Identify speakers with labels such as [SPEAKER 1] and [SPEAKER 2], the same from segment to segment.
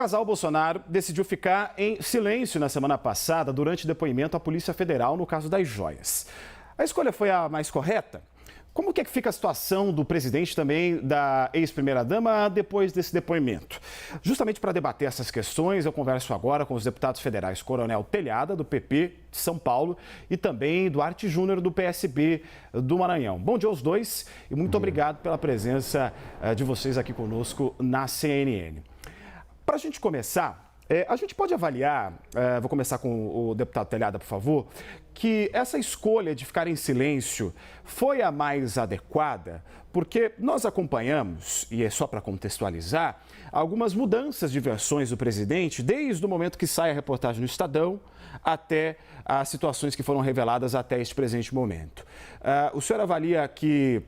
[SPEAKER 1] O casal Bolsonaro decidiu ficar em silêncio na semana passada durante depoimento à Polícia Federal no caso das joias. A escolha foi a mais correta? Como que fica a situação do presidente também da ex-primeira-dama depois desse depoimento? Justamente para debater essas questões, eu converso agora com os deputados federais Coronel Telhada, do PP de São Paulo, e também Duarte Júnior, do PSB do Maranhão. Bom dia aos dois e muito obrigado pela presença de vocês aqui conosco na CNN. Para a gente começar, a gente pode avaliar, vou começar com o deputado Telhada, por favor, que essa escolha de ficar em silêncio foi a mais adequada, porque nós acompanhamos, e é só para contextualizar, algumas mudanças de versões do presidente, desde o momento que sai a reportagem no Estadão até as situações que foram reveladas até este presente momento. O senhor avalia que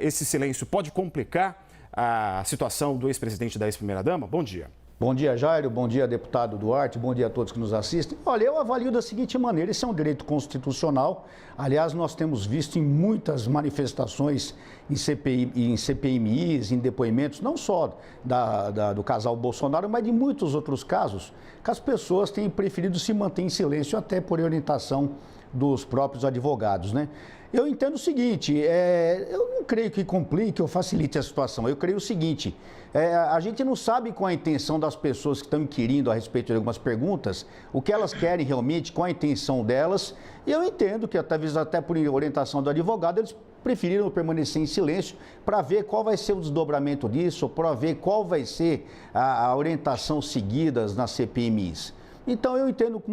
[SPEAKER 1] esse silêncio pode complicar a situação do ex-presidente e da ex-primeira-dama? Bom dia.
[SPEAKER 2] Bom dia, Jairo. Bom dia, deputado Duarte. Bom dia a todos que nos assistem. Olha, eu avalio da seguinte maneira, esse é um direito constitucional. Aliás, nós temos visto em muitas manifestações em CPMIs, em depoimentos, não só do casal Bolsonaro, mas de muitos outros casos, que as pessoas têm preferido se manter em silêncio até por orientação dos próprios advogados, né? Eu entendo o seguinte, eu não creio que complique ou facilite a situação. Eu creio o seguinte, a gente não sabe qual a intenção das pessoas que estão inquirindo a respeito de algumas perguntas, o que elas querem realmente, qual a intenção delas. E eu entendo que, talvez até por orientação do advogado, eles preferiram permanecer em silêncio para ver qual vai ser o desdobramento disso, para ver qual vai ser a orientação seguida nas CPMIs. Então eu entendo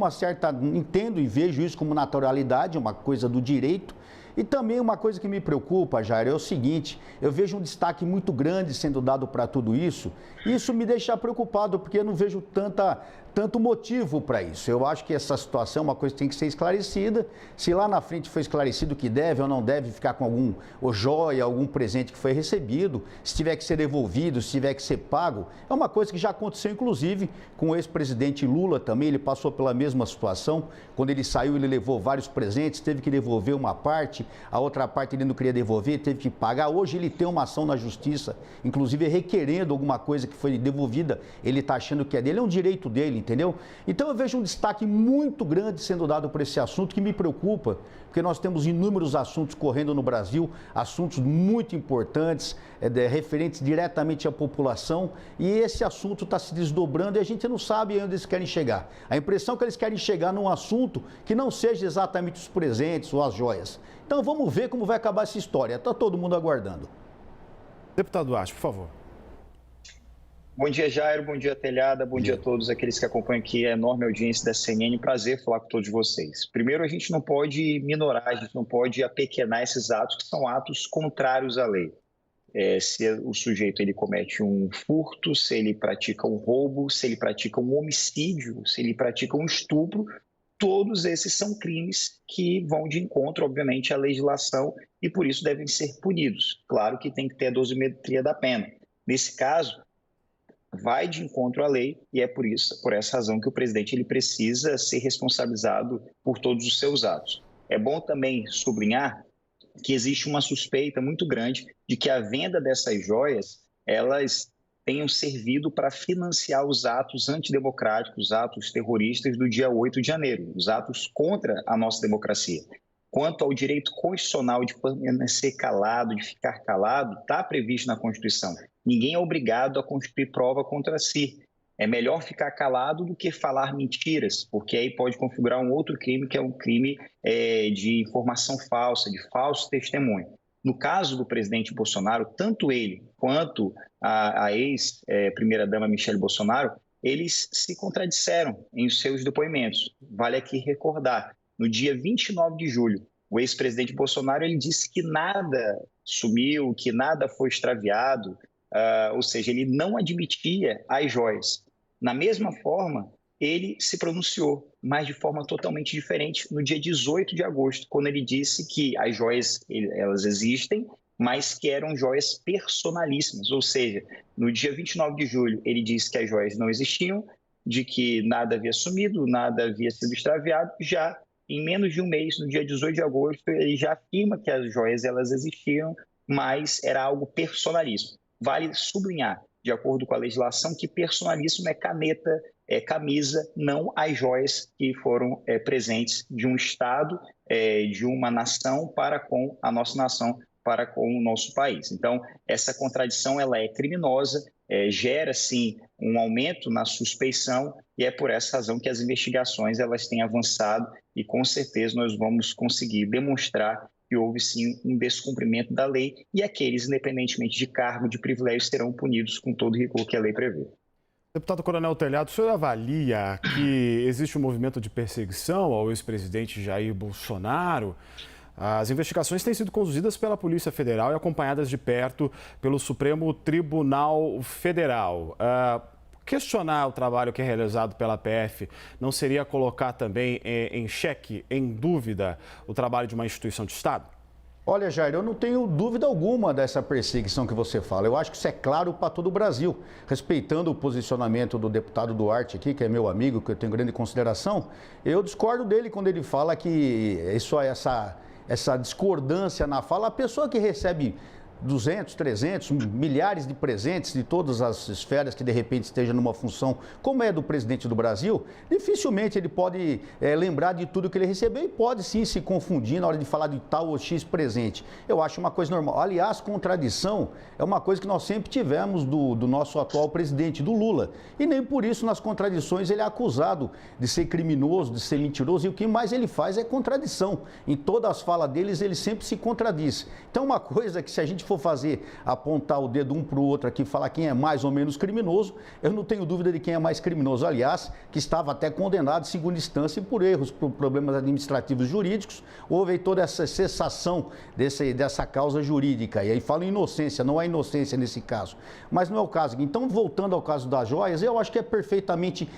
[SPEAKER 2] entendo e vejo isso como naturalidade, uma coisa do direito. E também uma coisa que me preocupa, Jair, é o seguinte, eu vejo um destaque muito grande sendo dado para tudo isso. Isso me deixa preocupado, porque eu não vejo tanto motivo para isso. Eu acho que essa situação é uma coisa que tem que ser esclarecida. Se lá na frente foi esclarecido que deve ou não deve ficar com algum joia, algum presente que foi recebido, se tiver que ser devolvido, se tiver que ser pago, é uma coisa que já aconteceu, inclusive, com o ex-presidente Lula também. Ele passou pela mesma situação. Quando ele saiu, ele levou vários presentes, teve que devolver uma parte, a outra parte ele não queria devolver, teve que pagar. Hoje ele tem uma ação na justiça, inclusive requerendo alguma coisa que foi devolvida, ele está achando que é dele, é um direito dele, entendeu? Então eu vejo um destaque muito grande sendo dado por esse assunto que me preocupa, porque nós temos inúmeros assuntos correndo no Brasil, assuntos muito importantes, referentes diretamente à população, e esse assunto está se desdobrando e a gente não sabe onde eles querem chegar. A impressão é que eles querem chegar num assunto que não seja exatamente os presentes ou as joias. Então vamos ver como vai acabar essa história. Está todo mundo aguardando.
[SPEAKER 1] Deputado Duarte, por favor.
[SPEAKER 3] Bom dia, Jairo. Bom dia, Telhada. Bom dia a todos aqueles que acompanham aqui a enorme audiência da CNN. Prazer falar com todos vocês. Primeiro, a gente não pode minorar, a gente não pode apequenar esses atos que são atos contrários à lei. Se o sujeito ele comete um furto, se ele pratica um roubo, se ele pratica um homicídio, se ele pratica um estupro, todos esses são crimes que vão de encontro, obviamente, à legislação e por isso devem ser punidos. Claro que tem que ter a dosimetria da pena. Nesse caso, vai de encontro à lei e é por essa razão que o presidente ele precisa ser responsabilizado por todos os seus atos. É bom também sublinhar que existe uma suspeita muito grande de que a venda dessas joias, elas tenham servido para financiar os atos antidemocráticos, os atos terroristas do dia 8 de janeiro, os atos contra a nossa democracia. Quanto ao direito constitucional de permanecer calado, de ficar calado, está previsto na Constituição. Ninguém é obrigado a constituir prova contra si. É melhor ficar calado do que falar mentiras, porque aí pode configurar um outro crime, que é um crime de informação falsa, de falso testemunho. No caso do presidente Bolsonaro, tanto ele quanto a ex-primeira-dama Michele Bolsonaro, eles se contradisseram em seus depoimentos. Vale aqui recordar, no dia 29 de julho, o ex-presidente Bolsonaro ele disse que nada sumiu, que nada foi extraviado, ou seja, ele não admitia as joias. Na mesma forma, ele se pronunciou, mas de forma totalmente diferente, no dia 18 de agosto, quando ele disse que as joias elas existem, mas que eram joias personalíssimas. Ou seja, no dia 29 de julho, ele disse que as joias não existiam, de que nada havia sumido, nada havia sido extraviado. Já em menos de um mês, no dia 18 de agosto, ele já afirma que as joias elas existiam, mas era algo personalíssimo. Vale sublinhar, de acordo com a legislação, que personalíssimo é caneta, é camisa, não as joias que foram presentes de um Estado, de uma nação para com a nossa nação, para com o nosso país. Então, essa contradição ela é criminosa, gera, sim, um aumento na suspeição e é por essa razão que as investigações elas têm avançado e, com certeza, nós vamos conseguir demonstrar que houve, sim, um descumprimento da lei e aqueles, independentemente de cargo, de privilégio, serão punidos com todo o rigor que a lei prevê.
[SPEAKER 1] Deputado Coronel Telhado, o senhor avalia que existe um movimento de perseguição ao ex-presidente Jair Bolsonaro? As investigações têm sido conduzidas pela Polícia Federal e acompanhadas de perto pelo Supremo Tribunal Federal. Questionar o trabalho que é realizado pela PF não seria colocar também em xeque, em dúvida, o trabalho de uma instituição de Estado?
[SPEAKER 2] Olha, Jair, eu não tenho dúvida alguma dessa perseguição que você fala. Eu acho que isso é claro para todo o Brasil. Respeitando o posicionamento do deputado Duarte aqui, que é meu amigo, que eu tenho grande consideração, eu discordo dele quando ele fala que essa discordância na fala, a pessoa que recebe 200, 300, milhares de presentes de todas as esferas que de repente esteja numa função como é do presidente do Brasil, dificilmente ele pode lembrar de tudo que ele recebeu e pode sim se confundir na hora de falar de tal ou X presente. Eu acho uma coisa normal. Aliás, contradição é uma coisa que nós sempre tivemos do nosso atual presidente, do Lula. E nem por isso nas contradições ele é acusado de ser criminoso, de ser mentiroso. E o que mais ele faz é contradição. Em todas as falas deles ele sempre se contradiz. Então uma coisa que se a gente for fazer, apontar o dedo um para o outro aqui, falar quem é mais ou menos criminoso, eu não tenho dúvida de quem é mais criminoso. Aliás, que estava até condenado em segunda instância por erros, por problemas administrativos jurídicos, houve aí toda essa cessação dessa causa jurídica. E aí falo em inocência, não há inocência nesse caso. Mas não é o caso. Então, voltando ao caso das joias, eu acho que é perfeitamente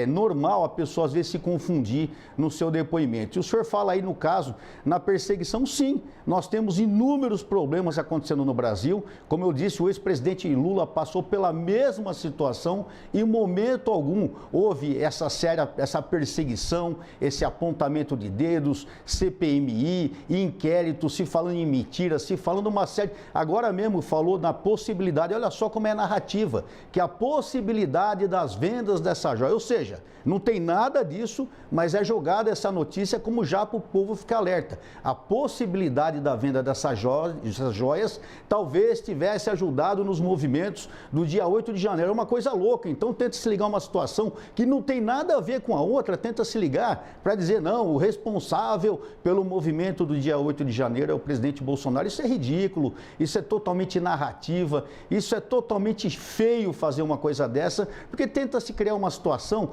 [SPEAKER 2] normal a pessoa às vezes se confundir no seu depoimento. E o senhor fala aí no caso, na perseguição, sim, nós temos inúmeros problemas acontecendo no Brasil. Como eu disse, o ex-presidente Lula passou pela mesma situação e em momento algum houve essa perseguição, esse apontamento de dedos, CPMI, inquérito, se falando em mentiras, se falando uma série... Agora mesmo falou na possibilidade, olha só como é a narrativa, que a possibilidade das vendas dessa joia, ou seja, não tem nada disso, mas é jogada essa notícia como já para o povo ficar alerta. A possibilidade da venda dessas joias talvez tivesse ajudado nos movimentos do dia 8 de janeiro. É uma coisa louca. Então tenta se ligar uma situação que não tem nada a ver com a outra, tenta se ligar para dizer, não, o responsável pelo movimento do dia 8 de janeiro é o presidente Bolsonaro. Isso é ridículo, isso é totalmente narrativa, isso é totalmente feio fazer uma coisa dessa, porque tenta se criar uma situação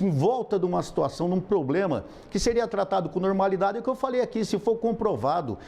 [SPEAKER 2] em volta de uma situação, de um problema que seria tratado com normalidade. É o que eu falei aqui, se for comprovado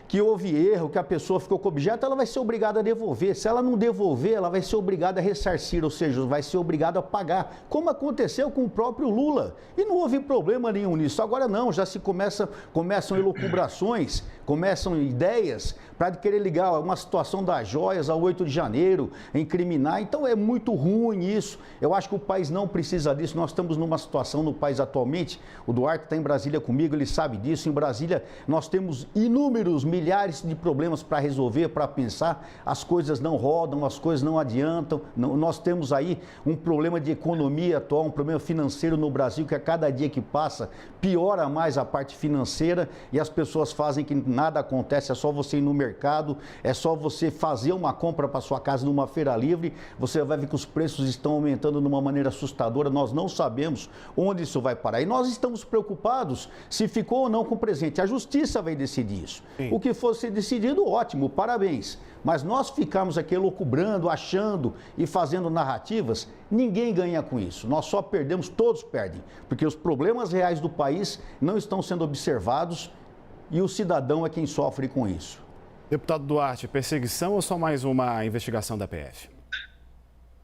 [SPEAKER 2] que houve erro, que a pessoa ficou com o objeto, ela vai ser obrigada a devolver. Se ela não devolver, ela vai ser obrigada a ressarcir, ou seja, vai ser obrigada a pagar, como aconteceu com o próprio Lula. E não houve problema nenhum nisso. Agora não, já se começam elucubrações, começam ideias para querer ligar uma situação das joias ao 8 de janeiro, incriminar. Então é muito ruim isso. Eu acho que o país não precisa disso. Nós estamos numa situação no país atualmente, o Duarte está em Brasília comigo, ele sabe disso. Em Brasília nós temos inúmeros, milhares de problemas para resolver, para pensar. As coisas não rodam, as coisas não adiantam. Nós temos aí um problema de economia atual, um problema financeiro no Brasil, que a cada dia que passa piora mais a parte financeira e as pessoas fazem que nada acontece, é só você ir no mercado, é só você fazer uma compra para sua casa numa feira livre, você vai ver que os preços estão aumentando de uma maneira assustadora, nós não sabemos onde isso vai parar. E nós estamos preocupados se ficou ou não com o presente. A justiça vai decidir isso. Sim. O que fosse decidido, ótimo, parabéns. Mas nós ficarmos aqui elucubrando, achando e fazendo narrativas, ninguém ganha com isso. Nós só perdemos, todos perdem, porque os problemas reais do país não estão sendo observados e o cidadão é quem sofre com isso.
[SPEAKER 1] Deputado Duarte, perseguição ou só mais uma investigação da PF?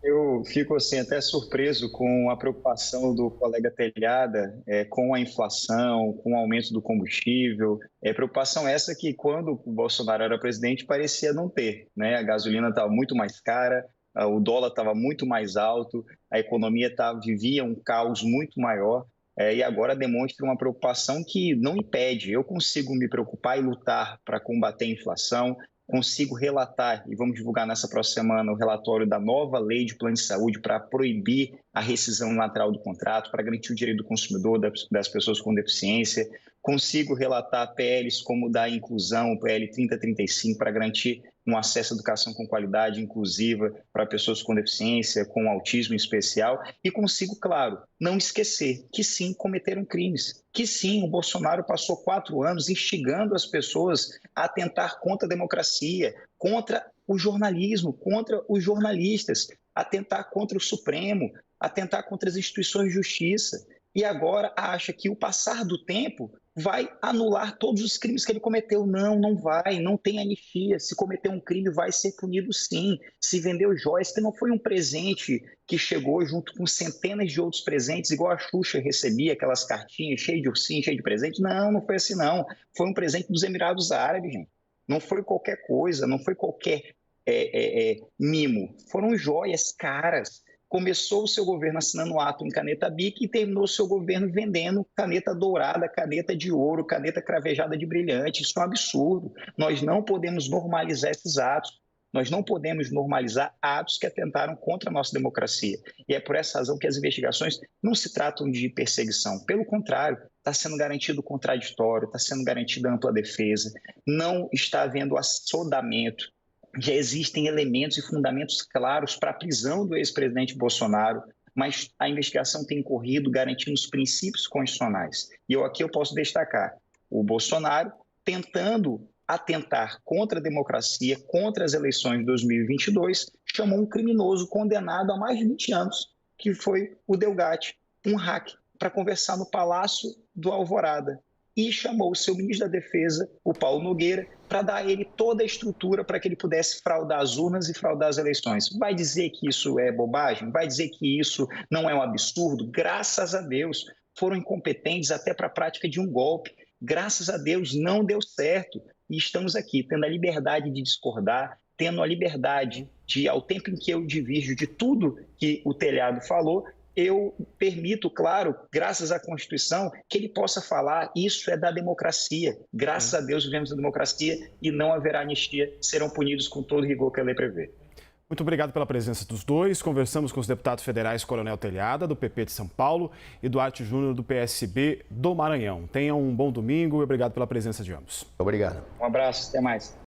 [SPEAKER 3] Eu fico assim até surpreso com a preocupação do colega Telhada com a inflação, com o aumento do combustível. Preocupação essa que quando o Bolsonaro era presidente parecia não ter, né? A gasolina estava muito mais cara, o dólar estava muito mais alto, a economia vivia um caos muito maior. E agora demonstra uma preocupação que não impede. Eu consigo me preocupar e lutar para combater a inflação, consigo relatar, e vamos divulgar nessa próxima semana, o relatório da nova lei de plano de saúde para proibir a rescisão lateral do contrato, para garantir o direito do consumidor, das pessoas com deficiência. Consigo relatar PLs como o da inclusão, o PL 3035, para garantir um acesso à educação com qualidade, inclusiva, para pessoas com deficiência, com autismo em especial. E consigo, claro, não esquecer que sim, cometeram crimes, que sim, o Bolsonaro passou 4 anos instigando as pessoas a atentar contra a democracia, contra o jornalismo, contra os jornalistas, atentar contra o Supremo, atentar contra as instituições de justiça. E agora acha que o passar do tempo vai anular todos os crimes que ele cometeu. Não, não vai, não tem anistia. Se cometer um crime, vai ser punido sim. Se vendeu joias, que não foi um presente que chegou junto com centenas de outros presentes, igual a Xuxa recebia, aquelas cartinhas cheias de ursinho, cheias de presente. Não, não foi assim não. Foi um presente dos Emirados Árabes, gente. Não foi qualquer coisa, não foi qualquer mimo. Foram joias caras. Começou o seu governo assinando ato em caneta Bic e terminou o seu governo vendendo caneta dourada, caneta de ouro, caneta cravejada de brilhante. Isso é um absurdo. Nós não podemos normalizar esses atos. Nós não podemos normalizar atos que atentaram contra a nossa democracia. E é por essa razão que as investigações não se tratam de perseguição. Pelo contrário, está sendo garantido o contraditório, está sendo garantida a ampla defesa, não está havendo assodamento. Já existem elementos e fundamentos claros para a prisão do ex-presidente Bolsonaro, mas a investigação tem corrido garantindo os princípios constitucionais. E aqui eu posso destacar o Bolsonaro tentando atentar contra a democracia, contra as eleições de 2022, chamou um criminoso condenado a mais de 20 anos, que foi o Delgatti, um hacker, para conversar no Palácio do Alvorada. E chamou o seu ministro da Defesa, o Paulo Nogueira, para dar a ele toda a estrutura para que ele pudesse fraudar as urnas e fraudar as eleições. Vai dizer que isso é bobagem? Vai dizer que isso não é um absurdo? Graças a Deus, foram incompetentes até para a prática de um golpe. Graças a Deus, não deu certo. E estamos aqui, tendo a liberdade de discordar, tendo a liberdade de, ao tempo em que eu divirjo de tudo que o Telhado falou, eu permito, claro, graças à Constituição, que ele possa falar, isso é da democracia. Graças a Deus vivemos na democracia e não haverá anistia, serão punidos com todo o rigor que a lei prevê.
[SPEAKER 1] Muito obrigado pela presença dos dois. Conversamos com os deputados federais Coronel Telhada, do PP de São Paulo, e Duarte Júnior, do PSB do Maranhão. Tenham um bom domingo e obrigado pela presença de ambos.
[SPEAKER 2] Obrigado.
[SPEAKER 3] Um abraço, até mais.